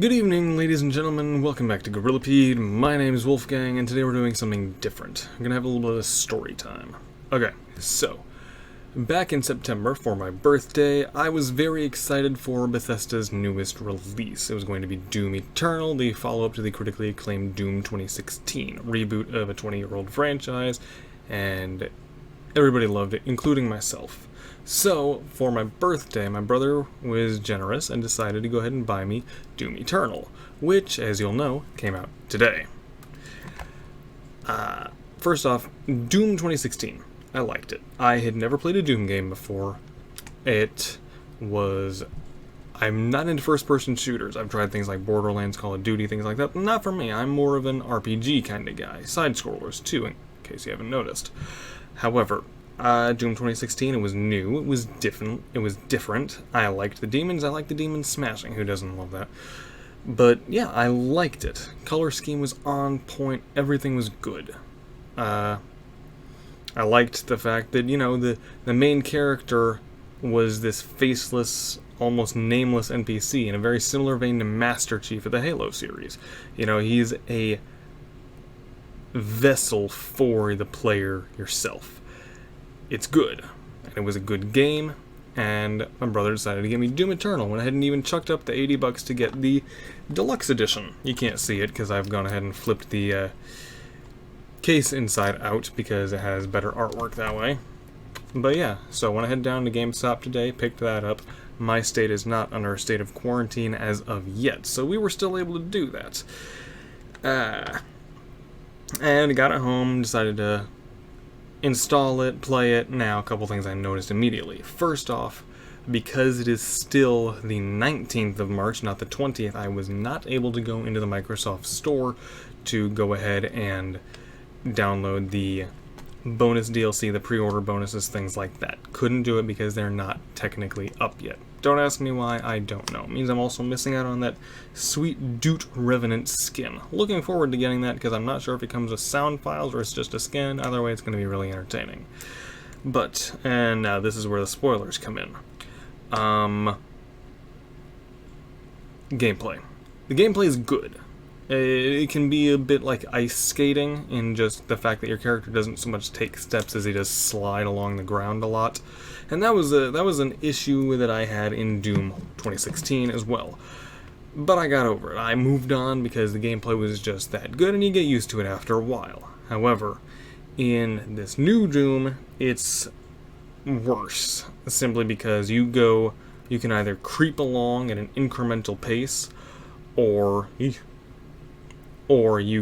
Good evening, ladies and gentlemen. Welcome back to Gorillapede. My name is Wolfgang, and today we're doing something different. We're gonna have a little bit of story time. Okay, so back in September for my birthday, I was very excited for Bethesda's newest release. It was going to be Doom Eternal, the follow-up to the critically acclaimed Doom 2016, reboot of a 20-year-old franchise, and everybody loved it, including myself. So, for my birthday, my brother was generous and decided to go ahead and buy me Doom Eternal, which, as you'll know, came out today. First off, Doom 2016. I liked it. I had never played a Doom game before. I'm not into first-person shooters. I've tried things like Borderlands, Call of Duty, things like that. Not for me. I'm more of an RPG kind of guy. Side-scrollers, too, in case you haven't noticed. However, Doom 2016, it was new, it was different, I liked the demons, smashing, who doesn't love that? But yeah, I liked it. Color scheme was on point, everything was good. I liked the fact that, the main character was this faceless, almost nameless NPC in a very similar vein to Master Chief of the Halo series. He's a vessel for the player yourself. It's good, and it was a good game, and my brother decided to get me Doom Eternal when I hadn't even chucked up the $80 to get the deluxe edition. You can't see it because I've gone ahead and flipped the case inside out because it has better artwork that way. But yeah, so when I head down to GameStop today, picked that up. My state is not under a state of quarantine as of yet, so we were still able to do that. And got it home, decided to install it, play it. Now, a couple things I noticed immediately. First off, because it is still the 19th of March, not the 20th, I was not able to go into the Microsoft Store to go ahead and download the bonus DLC, the pre-order bonuses, things like that. Couldn't do it because they're not technically up yet. Don't ask me why, I don't know. It means I'm also missing out on that sweet Doot Revenant skin. Looking forward to getting that because I'm not sure if it comes with sound files or it's just a skin. Either way, it's going to be really entertaining. But, and now this is where the spoilers come in. Gameplay. The gameplay is good. It can be a bit like ice skating in just the fact that your character doesn't so much take steps as he does slide along the ground a lot. And that was an issue that I had in Doom 2016 as well. But I got over it. I moved on because the gameplay was just that good and you get used to it after a while. However, in this new Doom, it's worse. Simply because you can either creep along at an incremental pace, or you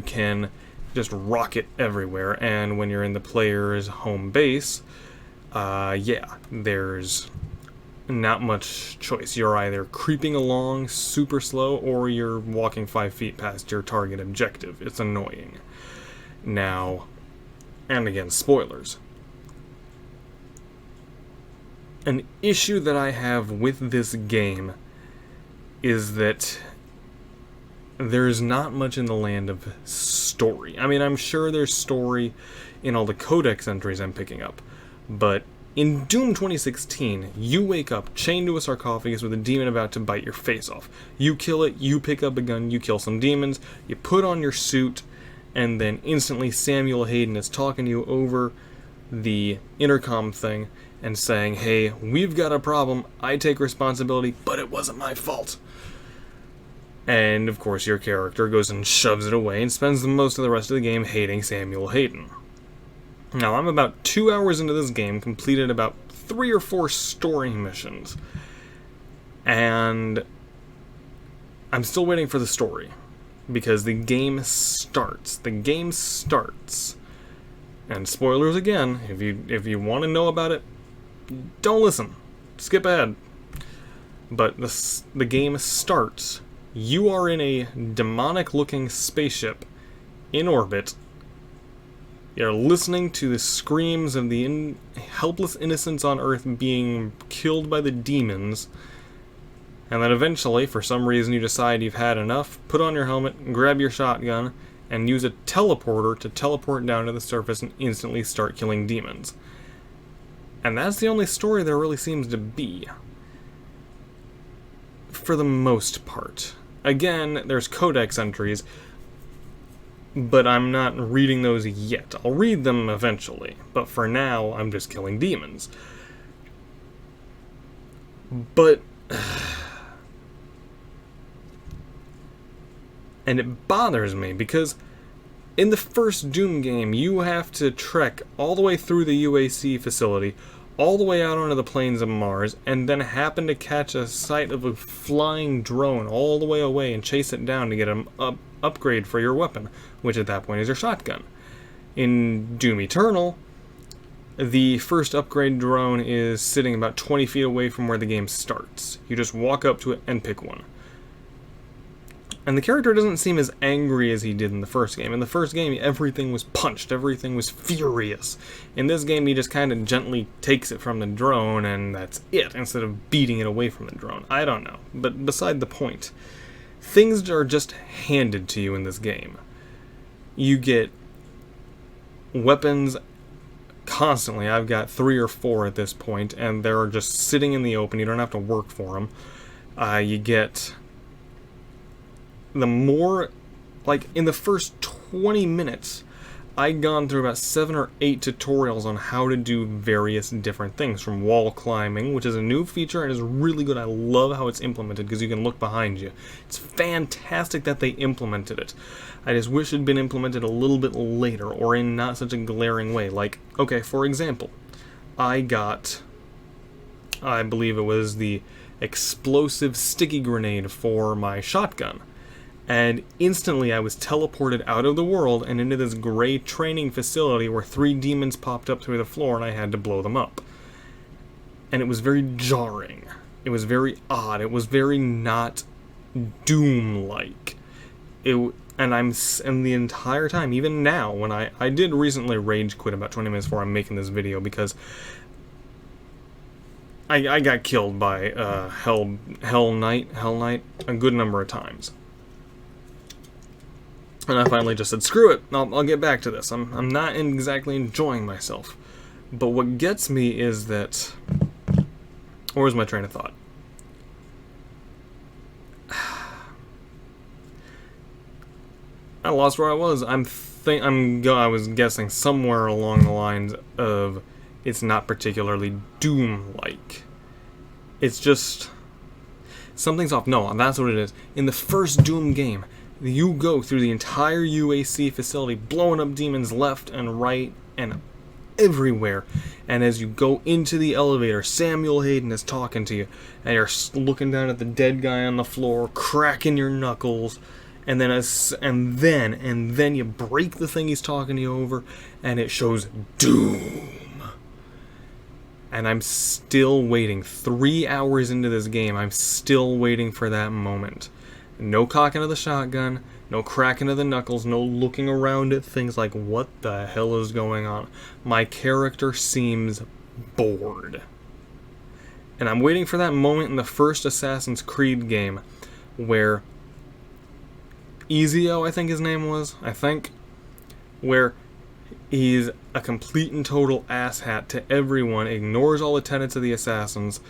can just rocket everywhere, and when you're in the player's home base, there's not much choice. You're either creeping along super slow, or you're walking 5 feet past your target objective. It's annoying. Now, and again, spoilers. An issue that I have with this game is that there's not much in the land of story. I mean, I'm sure there's story in all the codex entries I'm picking up, but in Doom 2016, you wake up chained to a sarcophagus with a demon about to bite your face off. You kill it, you pick up a gun, you kill some demons, you put on your suit, and then instantly Samuel Hayden is talking to you over the intercom thing and saying, "Hey, we've got a problem, I take responsibility, but it wasn't my fault." And, of course, your character goes and shoves it away and spends most of the rest of the game hating Samuel Hayden. Now, I'm about 2 hours into this game, completed about 3 or 4 story missions, and I'm still waiting for the story, because the game starts. And spoilers again, if you want to know about it, don't listen. Skip ahead. But the game starts. You are in a demonic-looking spaceship in orbit. You're listening to the screams of the helpless innocents on Earth being killed by the demons. And then eventually, for some reason, you decide you've had enough, put on your helmet, grab your shotgun, and use a teleporter to teleport down to the surface and instantly start killing demons. And that's the only story there really seems to be. For the most part. again, there's codex entries, but I'm not reading those yet. I'll read them eventually, but for now, I'm just killing demons. But... and it bothers me, because in the first Doom game, you have to trek all the way through the UAC facility, all the way out onto the plains of Mars, and then happen to catch a sight of a flying drone all the way away and chase it down to get an upgrade for your weapon, which at that point is your shotgun. In Doom Eternal, the first upgrade drone is sitting about 20 feet away from where the game starts. You just walk up to it and pick one. And the character doesn't seem as angry as he did in the first game. In the first game, everything was punched, everything was furious. In this game, he just kind of gently takes it from the drone, and that's it, instead of beating it away from the drone. I don't know, but beside the point. Things are just handed to you in this game. You get weapons constantly. I've got 3 or 4 at this point, and they're just sitting in the open. You don't have to work for them. You get... the more, like, in the first 20 minutes, I'd gone through about 7 or 8 tutorials on how to do various different things, from wall climbing, which is a new feature and is really good. I love how it's implemented, because you can look behind you. It's fantastic that they implemented it. I just wish it had been implemented a little bit later, or in not such a glaring way. Like, okay, for example, I believe it was the explosive sticky grenade for my shotgun. And instantly I was teleported out of the world and into this gray training facility where 3 demons popped up through the floor and I had to blow them up. And it was very jarring. It was very odd. It was very not Doom-like. And the entire time, even now, when I did recently rage quit about 20 minutes before I'm making this video, because I got killed by Hell Knight a good number of times. And I finally just said, screw it, I'll get back to this. I'm not exactly enjoying myself. But what gets me is that... where's my train of thought? I lost where I was. I was guessing somewhere along the lines of it's not particularly Doom-like. It's just... something's off. No, that's what it is. In the first Doom game, you go through the entire UAC facility, blowing up demons left and right and everywhere. And as you go into the elevator, Samuel Hayden is talking to you, and you're looking down at the dead guy on the floor, cracking your knuckles, and then you break the thing he's talking to you over, and it shows Doom. And I'm still waiting. 3 hours into this game, I'm still waiting for that moment. No cocking of the shotgun, no cracking of the knuckles, no looking around at things like, what the hell is going on? My character seems bored. And I'm waiting for that moment in the first Assassin's Creed game where Ezio, I think his name was, where he's a complete and total asshat to everyone, ignores all the tenets of the Assassins,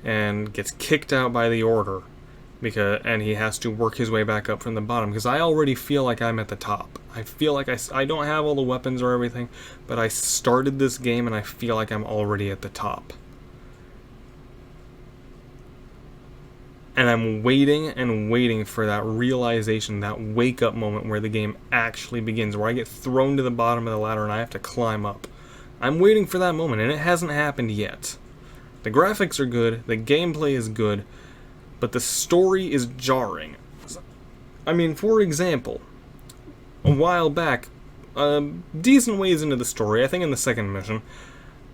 and gets kicked out by the Order. And he has to work his way back up from the bottom, because I already feel like I'm at the top. I feel like I don't have all the weapons or everything, but I started this game and I feel like I'm already at the top. And I'm waiting and waiting for that realization, that wake-up moment where the game actually begins, where I get thrown to the bottom of the ladder and I have to climb up. I'm waiting for that moment, and it hasn't happened yet. The graphics are good, the gameplay is good, but the story is jarring. I mean, for example, a while back, decent ways into the story, I think in the second mission,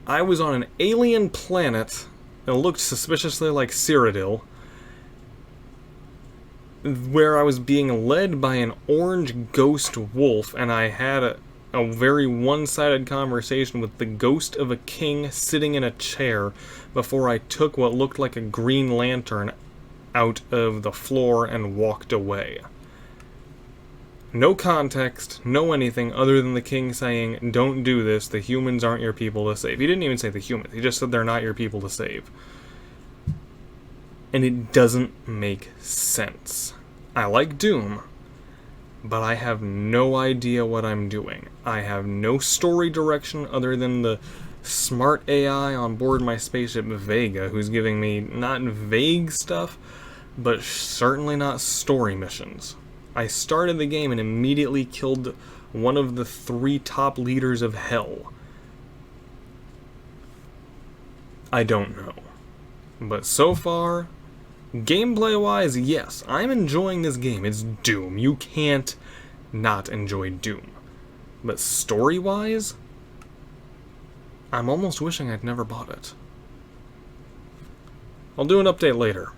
I was on an alien planet that looked suspiciously like Cyrodiil, where I was being led by an orange ghost wolf, and I had a very one-sided conversation with the ghost of a king sitting in a chair before I took what looked like a green lantern out of the floor and walked away. No context, no anything other than the king saying, don't do this, the humans aren't your people to save. He didn't even say the humans, he just said they're not your people to save. And it doesn't make sense. I like Doom, but I have no idea what I'm doing. I have no story direction other than the smart AI on board my spaceship Vega, who's giving me not vague stuff, but certainly not story missions. I started the game and immediately killed one of the 3 top leaders of hell. I don't know. But so far, gameplay-wise, yes, I'm enjoying this game. It's Doom. You can't not enjoy Doom. But story-wise, I'm almost wishing I'd never bought it. I'll do an update later.